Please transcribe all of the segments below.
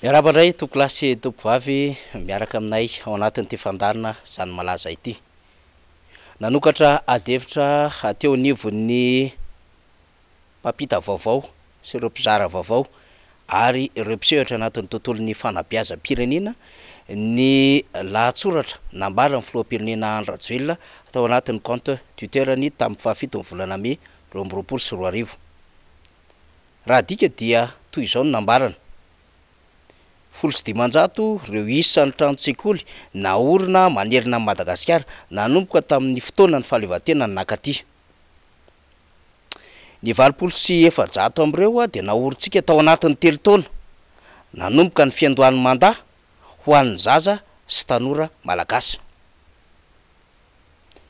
Miarabandray tokolasy topovavy miaraka aminay ao anatin'ny ty fandarina zany malaza ity. Nanokatra adevitra teo anivon'ny mpampita vaovao sy ireo mpizara vaovao ary ireo mpisehatra anatin'ny tontolon'ny fanabeazam-pirenena ny lahatsoratra nambaran'ny filoham-pirenena Andry Rajoelina atao anatin'ny compte Twitter-ny tamin'ny 17 volana May 2024. Raha dika dia toy izao no nambarana: 700 ireo isan'ny trano-tsekoly naorina manerina Madagasikara nanomboka tamin'ny fotoana ny fahaleovantena nakaty. Ny 700 amin'ireo dia naorintsika tao anatin'ny 3 taona nanomboka ny fiandohan'ny mandat ho an'ny zaza sy tanora malagasy.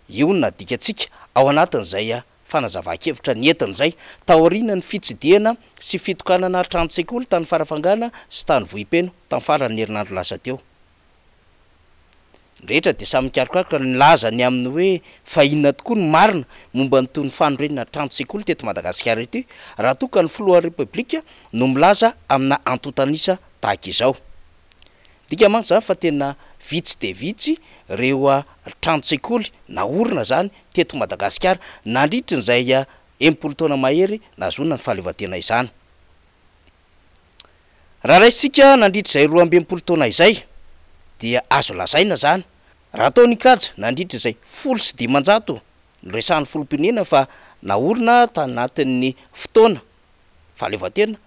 Io no nadikatsika ao anatin'izay fanazava-kevitra nentin'izay taoriana ny fitsidihana sy fitokanana trano-tsekoly tany farafangana sy tany vohipeno tamin'ny farany herinandro lasa teo. Rehetra dia samy mikarokaroka nilaza ny amin'ny hoe fa inona tokoa ny marina momba ny toy ny fanorenana trano-tsekoly teto Madagasikara ity raha toa ka ny filohan'ny repoblika no milaza amina antotanisa tahaka izao. Dika manko zany fa tena vitsy de vitsy reo trano-tsekoly naorina zany teto Madagasikara nandritra n'izay 80 taona mahery nazona ny fahaleovantena izany. Raha raisitsika nandritra izay 12 taona izay dia azo lazaina zany raha atao nikaja nandritra izay 500 no resahan'ny filoham-pirenena fa naorina tany anatin'ny fotoana fahaleovantena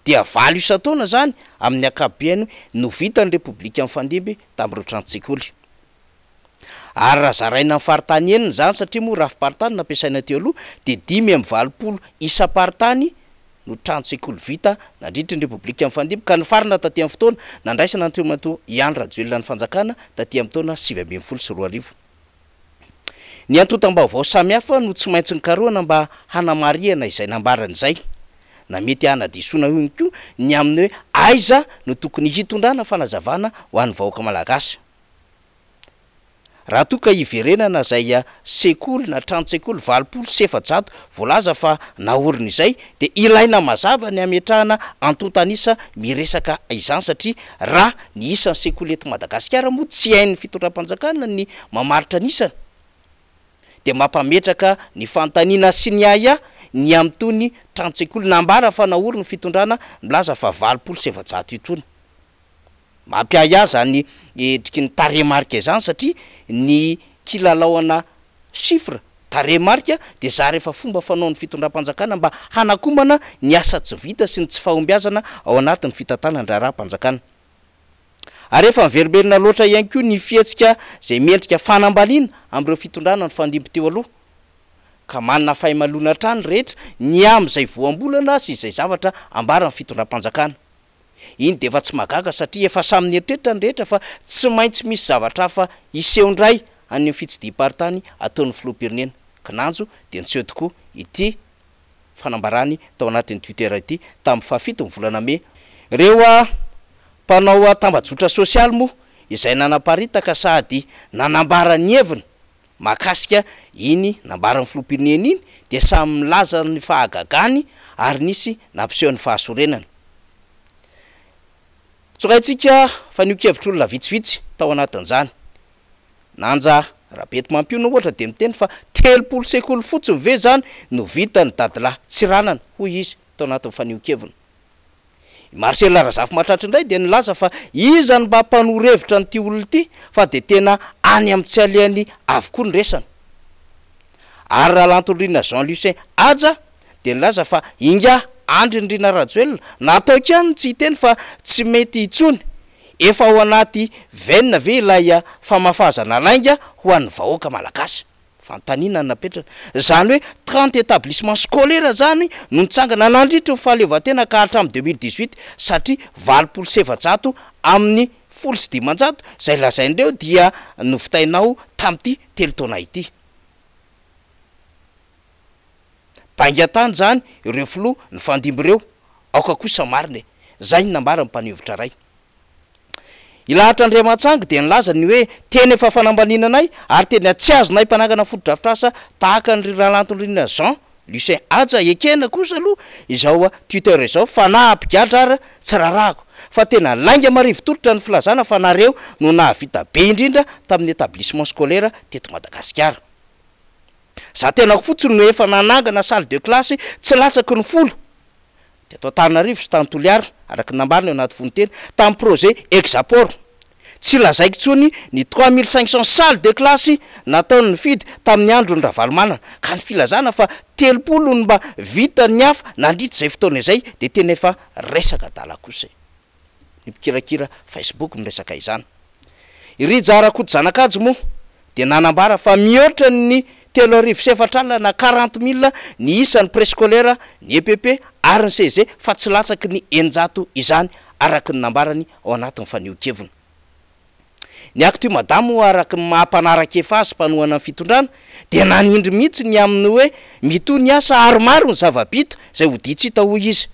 dia 9 isan-taona zany amin'ny akabiany no vitan'ny repoblika mifandimby tamin'ireo trano-tsekoly. Ary raha zaraina amin'ny faritany enina zany satria moa raha fiparitany nampiasaina teo aloha dia 520 isam-paritany no trano-tsekoly vita nandritra ny repoblika mifandimby ka ny farina taty amin'ny fotoana nandraisana ny Andry Rajoelina ny fanjakana taty amin'ny taona 2022. Ny antotam-baovao samihafa no tsy maintsy nikarohana mba hanamariana izay nambarana izay. Na mety hanadisona io koa ny amin'ny hoe aiza no tokony hitondrana fanazavana ho an'ny vahoaka malagasy. Raha toa ka hiverenana izay sekoly na trano-tsekoly 700 voalaza fa naorina izay dia ilaina mazava ny ametrahana antotanisa miresaka izany satria raha ny isan'ny sekoly eto Madagasikara moa tsy hain'ny fitondram-panjakana ny mamaritra nisana dia mampametraka ny fantaniana sy ny aya ny am'tony trano-tsekoly nambara fa naorina fitondrana milaza fa 700 itony. Mampiaya zany endriky ny taremarika izany satria ny kilalaona chiffre taremarika dia za rehefa fomba fanaon'ny fitondram-panjakana mba hanakomana ny asa tsy vita sy ny tsy fahombiazana ao anatin'ny fitantanana raharam-panjakana. Ary efa miverimberina loatra ihany koa ny fihetsika izay miendrika fanambaliana amin'ireo fitondrana ny fandimby teo aloha ka manana fahimalona trany rehetra ny amin'izay voambolana sy izay zavatra ambara ny fitondram-panjakana. Iny dia efa tsy magaga satria efa samy nieritreritra ny rehetra fa tsy maintsy misy zavatra hafa isehondray any amin'ny fitsidim-paritany ataon'ny filoham-pirenena. Kananjo dia niseho tokoa ity fanambarany tao anatin'ny Twitter ity tamin'ny 17 volana May. Ireo mpanao tambajotra sosialy moa izay nanaparitaka sady nanambara ny heviny mahakasika iny nambaran'ny filoham-pirenena iny dia samy milaza ny fahagagany ary nisy nampiseho ny fahasorenana. Tsokaitsika fa niokevitr' vitsivitsy tao anatin'izany. Nanja Rabeto Mampiona ohatra dia miteny fa 30 sekoly fotsiny ve zany no vitany dadilahy Tsiranana hoy izy tao anatin'ny faniokevina. Marcel Razafy Mahatratra indray dia nilaza fa iza ny mba mpanoro-hevitra n'ity olona ity fa dia tena any amin'ny tsy alehany avokoa ny resana. Ary raha lantondrina Jean-Lucien Aja dia nilaza fa inga Andry Rajoelina natao kany tsy hiteny fa tsy mety itsony efa ao anaty venina ve ilay famafazana lainga ho an'ny vahoaka malagasy. Fantaniana napetrana zany hoe 30 établissement scolaire zany no nitsangana nandritra ny fahaleovantena ka hatramin'ny 2018 satria 700 amin'ny 700 izay lazaindreo dia novitainao tamin'ity 3 taona ity. Baingatany zany ireo filoha ny fandimby ireo aoka kosa marina zay ny nambara mpanevitra ray. Ilahatra Andriamantsanga dia nilaza ny hoe teny efa fanambaninanay ary teny tsy azonay mpanangana foto-drafitrasa tahaka ny ralantondrina Jean-Lucien Aja ekena kosa aloha izao Twitter izao fa na apigadra ara tsy rarahako fa tena lainga marivo tototra ny filazana fa nareo no nahavita be indrindra tamin'ny établissement scolaire teto Madagasikara. Za tena fotsiny no efa nanangana salle de classe tsy latsaky ny folo teto Antananarivo sy tany Toliara araky nambarina eo anaty fonoteny tamin'ny projet Exapor. Tsy lazaiko tsony ny 3500 salle de classe nataony ny fidy tamin'ny andro ny Ravalomanana ka ny filazana fa 30 ny mba vita ny hafa nandritra zay fotoana izay de tena efa resaka dala kosa. Ny mpikirakira Facebook miresaka izany. Iry Jarakoto Zanakajy moa de nanambara fa mihoatra ny 3,7 na 40,000 ny isan'ny préscolaire ny EPP ary ny CEG fa tsy latsaky ny 900 izany araky ny nambarany ao anatin'ny fanio-keviny. Ny actu madamo araky mahampanaraka efa azy mpanohana ny fitondrana dia nanindry mihitsy ny amin'ny hoe mitony asa ary maro ny zava-bita zay ho ditsita hoy izy.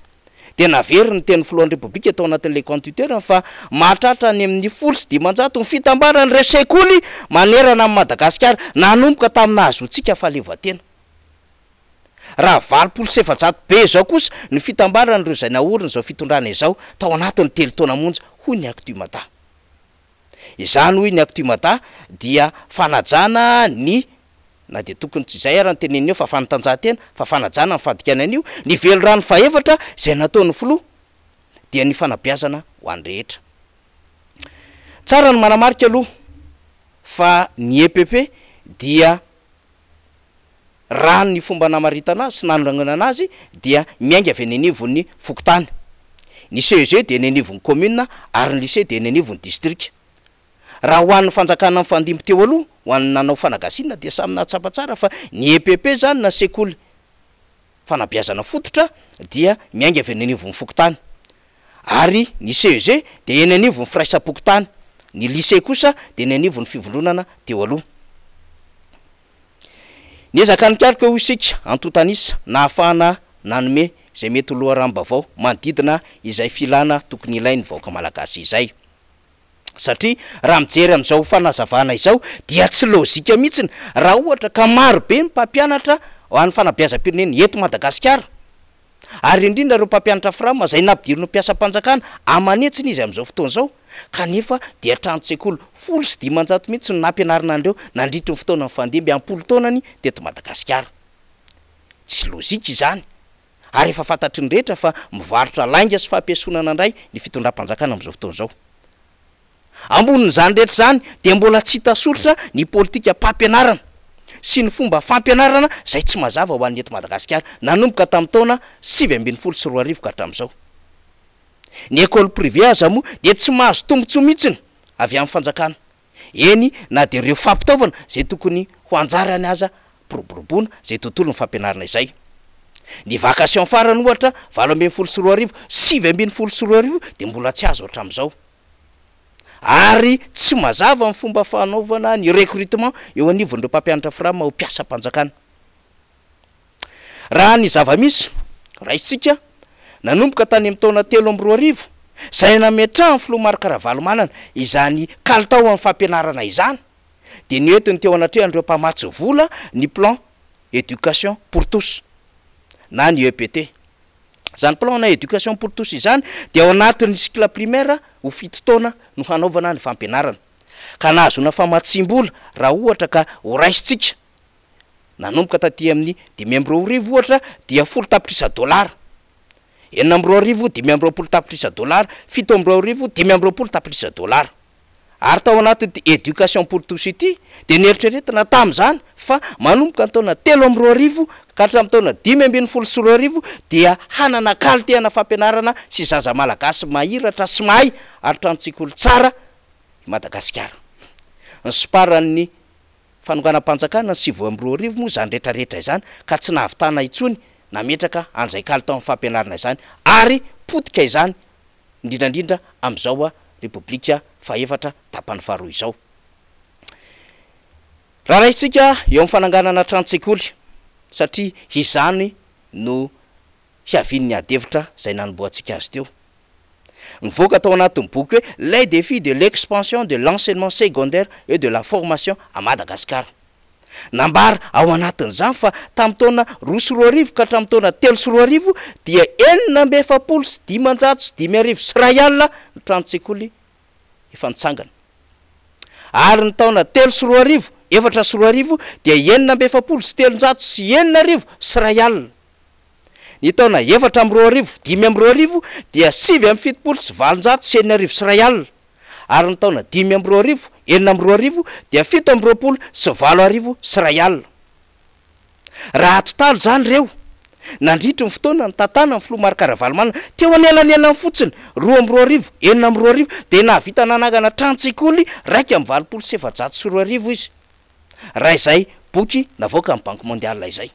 Dia navery ny teny filohan'ny Repoblika tao anatin'ilay constituteur fa mahatratra any amin'ny 700 ny fitambarany ireo sekoly manerana amin'ny Madagasikara nanomboka tamina azotsika fahaleovan-tena. Raha 700 be zao kosa ny fitambarany ireo zay naoriny zao fitondrana izao tao anatin'ny 3 taona monja hoy ny actu mada. Izany hoy ny actu mada dia fanajana ny na de tokony tsy zay ara ny tenenio fa fanatanjahantena fa fanajana ny fadikanan'io ny velorano faevatra zay nataon'ny filoha dia ny fanabeazana ho an'ny rehetra. Tsara ny manamarika aloha fa ny EPP dia raha ny fomba namaritana azy sy nanondragnana anazy dia miainga avy eny anivon'ny Fokotany. Ny CEG dia eny anivon'ny commune ary ny lycée dia eny anivon'ny district. Raha ho an'ny fanjakana amin'ny fandimby teo aloha ho an'ny nanao fanagasinana dia samy nahatsapa tsara fa ny EPP zany na sekoly fanabeazana fototra dia miainga avy eny anivon'ny Fokotany ary ny CEG dia eny anivon'ny Firaisam-Pokotany, ny lycée kosa dia eny anivon'ny fivondronana teo aloha. Niezaka nikarika ho isika antotanisa na afahana nanome zay mety loharambavao manodidina izay filana tokony ilainy vahoaka malagasy izay. Satria raha mijery amin'izao fanazavana izao dia tsy lôzika mihitsiny raha ohatra ka maro be ny mpampianatra ho an'ny fanabeazam-pirenena eto Madagasikara ary indrindra ireo mpampianatra frama zay nampidirino mpiasam-panjakana amanetsiny izy amin'izao fotoana izao kanefa dia trano-tsekoly 700 mihitsy no nampianarina andreo nandritry ny fotoana ny fandimby ampolo taonany teto Madagasikara. Tsy lôzika izany ary efa fantatry ny rehetra fa mivarotra lainga sy fampiasonana indray ny fitondram-panjakana amin'izao fotoana izao. Ambonin'izany rehetra zany dia mbola tsy hita soratra ny politika mpampianarana sy ny fomba fampianarana zay tsy mazava ho an'ny eto Madagasikara nanomboka tamin'ny taona 2014 ka hatramin'izao. Ny école privée aza moa dia tsy mahazo tombontsoa mihitsiny avy amin'ny fanjakana. Eny na dia ireo fampitaovana zay tokony ho anjarany aza poroboroboana zay tontolo ny fampianarana izay. Ny vacation farany ohatra 2014 2014 dia mbola tsy azo hatramin'izao. Ary tsy mazava ny fomba fanaovana ny recrutement eo anivon'ireo mpampianatra frama ho mpiasam-panjakana. Raha ny zava-misy raisitsika nanomboka tany amin'ny taona 3 zay nametraha ny filoha Marc Ravalomanana izany kalitao amin'ny fampianarana izany dia ny entiny teo anatrehany mpamatsy vola ny plan éducation pour tous na ny EPT. Zany plan na éducation pour tous izany dia ao anatin'ny cycle primaire ho 7 taona no hanaovana ny fampianarana ka nahazona famatsim-bola raha ohatra ka ho raisitsika nanomboka taty amin'ny 5 ohatra dia 10 tapitrisa $, 9 5 tapitrisa $, 7 5 tapitrisa $. Ary tao anatin'ny éducation pour tous ity dia nieritreretina tamin'izany fa manomboka ny taona 13 ka hatramin'ny taona 15 dia hanana kalitehana fampianarana sy zaza malagasy mahiratra sy mahay ary trano-tsekoly tsara Madagasikara. Ny siparan'ny fanonganam-panjakana 7 moa zany rehetrarehetra izany ka tsy nahavitana itsony nametraka an'izay kalitao amin'ny fampianarana izany ary potika izany indrindrandrindra amin'izao Repoblika faefatra tapany faharoa izao. Raha raisitsika eo amin'ny fananganana trano-tsekoly satria izany no hiavin'ny adevitra zay nanomboantsika azy teo. Nivoaka tao anatin'ny boky hoe les défis de l'expansion de l'enseignement secondaire et de la formation à Madagascar. nambara ao anatin'izany fa tamin'ny taona 2 ka hatramin'ny taona 3 dia 9,750 sy ray alina ny trano-tsekoly efa nitsangana, ary ny taona 3 dia 9,700 sy 9 sy ray alina. Ny taona 4 dia 7,7 sy 700 sy 9 sy ray alina, ary ny taona 5 dia 7 sy 7 sy ray alina. Raha atotalo zany reo nandritry ny fotoana ny tantana ny filoha Marc-Ravalomanana teo anelanelany fotsiny 2 dia nahavita nanangana trano-tsekoly 1,700 sy 2 izy. Raha izay boky navoaka amin'ny Banque mondiale izay.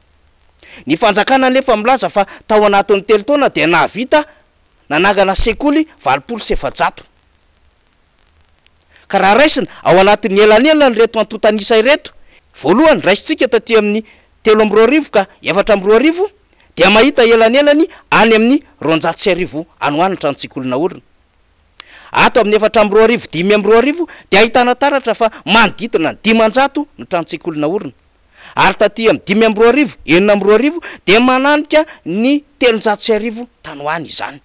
Ny fanjakana nefa milaza fa tao anatin'ny 3 taona dia nahavita nanangana sekoly 700. Ka raha raisina ao anatin'ny elanelany reto antotanisa ireto, voalohany raisintsika taty amin'ny 3 ka 4 dia mahita elanelany any amin'ny 200 any hoany trano-tsekoly naorina. Ato amin'ny 4 dia ahitana taratra fa manodidina ny 500 ny trano-tsekoly naorina, ary taty amin'ny 5 dia mananika ny 300 tany hoany izany.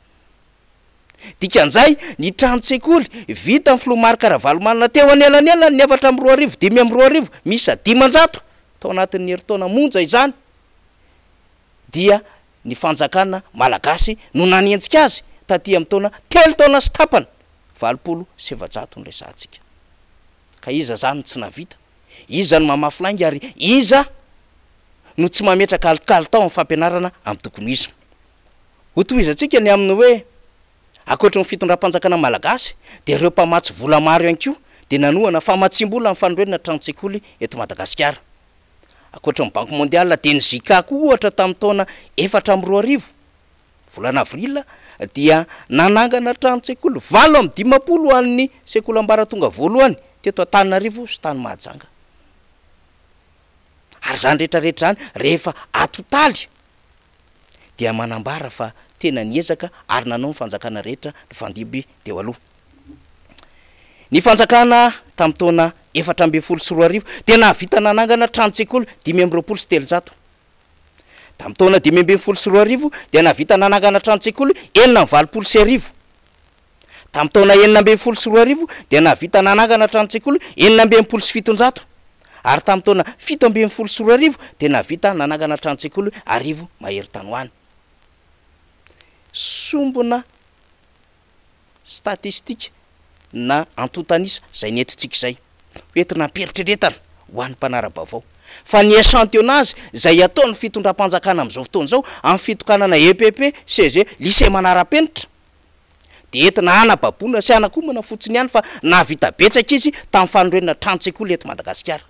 Dikan'izay ny trano-tsekoly vita ny filoha Marc-Ravalomanana teo anelanelany ny 4 misy 500 tao anatin'ny herintaona monja izany, dia ny fanjakana malagasy no nanenjika azy taty amin'ny taona 3 taona sy tapany 700 ny resantsika. Ka iza zany tsy navita, iza no mamafylainga, ary iza no tsy mametraka alikaly tao amin'ny fampianarana amin'ny tokony iza. Ho tohizantsika ny amin'ny hoe akoatra ny fitondram-panjakana malagasy dia ireo mpamatsy vola maro ihany koa dia nanohana famatsim-bola amin'ny fanorenana trano-tsekoly eto Madagasikara. Akoatra ny Banque mondiale dia ny zika koa ohatra tamin'ny taona 4 volana avrila dia nanangana trano-tsekoly 750 an'ny sekoly ambaratonga voalohany teto Antananarivo sy tany Mahajanga. Ary zany rehetrarehetra zany rehefa atotaly dia manambara fa tena niezaka ary nanao ny fanjakana rehetra ny fandimby teo aloha. Ny fanjakana tamin'ny taona 4 dia nahavita nanangana trano-tsekoly 5,700. Tamin'ny taona 5,700 dia nahavita nanangana trano-tsekoly 9,700. Tamin'ny taona 9,700 dia nahavita nanangana trano-tsekoly 9,700. Ary tamin'ny taona 7,700 dia nahavita nanangana trano-tsekoly 1,000 mahery tany hoany. Sombona statistika na antotanisa zay nentritsika izay hoentina peritrretana ho an'ny mpanara-baovao fa ny échantillonnage zay ataon'ny fitondram-panjakana amin'izao fotoana izao amin'ny fitokanana EPP CG lycée manara-penitra dia entina anababoana sy anakomana fotsiny ihany fa nahavita betsaka izy tamin'ny fanorenana trano-tsekoly eto Madagasikara.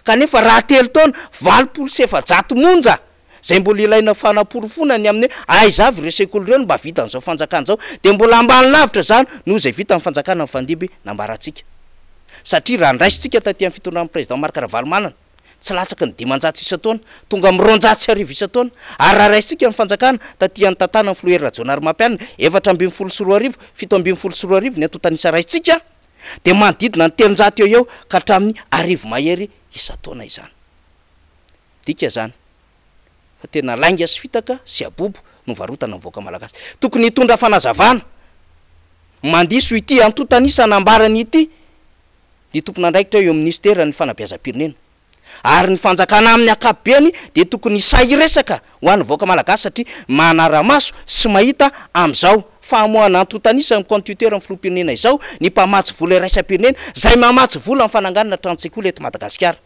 Kanefa raha 3 taona 700 monja zay mbola ilaina fanaporofonany amin'ny aizavy ireo sekoly ireo no mba vita an'izao fanjakana izao dia mbola ambany lavitra zany noho izay vita amin'ny fanjakana amin'ny fandimby nambarantsika. Satria raha ndraisitsika taty amin'ny fitondran'ny président Marc-Ravalomanana tsy latsaky ny 500 isa-taona tonga amin'ny 200 isa-taona, ary raha raisitsika ny fanjakana taty amin'ny tantana amin'ny filoha Rajonary Mampianina 4,2 7,2 ny antotanisa raisitsika dia manodidina ny 300 eo ka hatramin'ny 1,000 mahery isa-taona izany. Dika zany fa tena lainga sy fitaka sy abobo no varotana mivoaka malagasy. Tokony hitondra fanazavana mandiso ity antotanisa nambarany ity ny tompon'andraikitra eo ministera ny fanabeazam-pirenena, ary ny fanjakana amin'ny akapobeany dia tokony sahiresaka ho an'ny voaka malagasy satria manara-maso sy mahita amin'izao fahamoana antotanisa ny constituteur amin'ny filoham-pirenena izao ny mpamatsy vola iraisam-pirenena zay mamatsy vola amin'ny fananganana trano-tsekoly eto Madagasikara,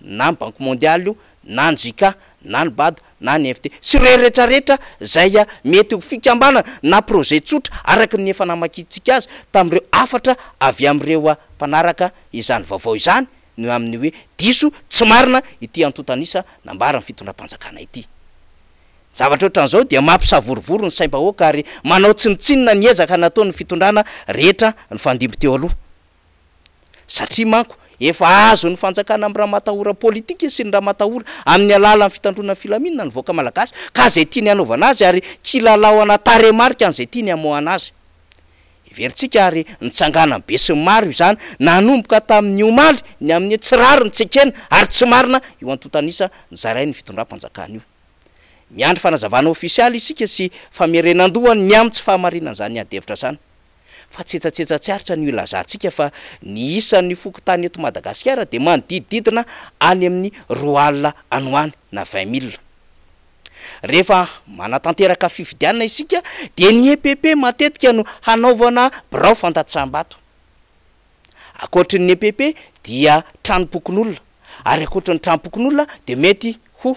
na ny Banque mondiale io na ny JICA na ny BAD na ny FT sy rehetrarehetra zay mety ho fikambanana na projet tsotra araky ny efa namakitsika azy tamin'ireo afatra avy amin'ireo mpanaraka izany vaovao izany no amin'ny hoe diso tsy marina ity antotanisa nambara ny fitondram-panjakana ity. Zavatra ohatran'izao dia mampisavorovoro ny saim-bahoaka ary manao tsinitsinina ny ezaka nataon'ny fitondrana rehetra ny fandimby teo aloha, satria manko efa azo ny fanjakana amin'ny raha matahora politika sy ny raha matahora amin'ny alalan'ny fitandrona filaminana ny voaka malagasy ka zay tiany anaovana azy ary kilalao ana taremarika an'izay tiany amohana azy. veritsika ary nitsangana be sy maro io zany nanomboka tamin'ny omaly ny amin'ny tsirary ny tsekena ary tsy marina io antotanisa nyzaray ny fitondram-panjakana io miandry fanazavana ofisialy isika sy famerenandohany miamy tsy fahamarinana zany adevitra zany fa tsetsatsetsat tsy aritra ny ilazantsika fa ny isan'ny fokotany eto Madagasikara de manodidididina any amin'ny 4 alina anoany na 20 000 rehefa manatanteraka fifidianana isika de ny EPP matetika no hanaovana birao fantatsam-bato akoatrin'ny EPP dia tranopokon'olona ary akoatrin'ny tranopokon'olona de mety ho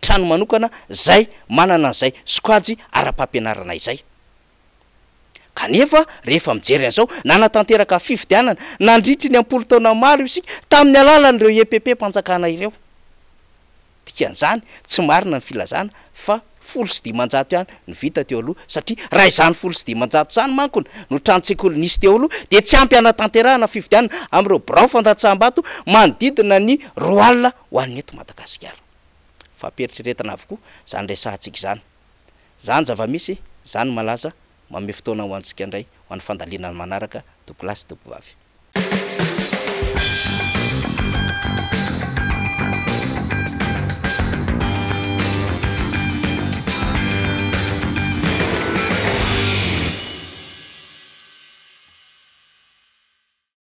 trano manokana zay manana an'izay sokajy ara-pampianarana izay kanefa rehefa mijery an'izao nanatanteraka fifidianana nandritry ny ampolo taona maro isika tamin'ny alalan'ireo EPP mpanjakana ireo dikan'izany tsy marina ny filazana fa 1,700 ihany ny vita teo aloha satria raha izany 1,700 zany mankony no trano-tsekoly nisy teo aloha de tsy ampy anatanterahana fifidianana am'ireo birao fantatsaham-bato manodidina ny 4 alina ho an'ny eto Madagasikara fampieritriretana avokoa zany resahantsika zany zava-misy zany malaza mame fotoana ho antsika indray ho an'ny fandalinany manaraka Douglas Dobovavy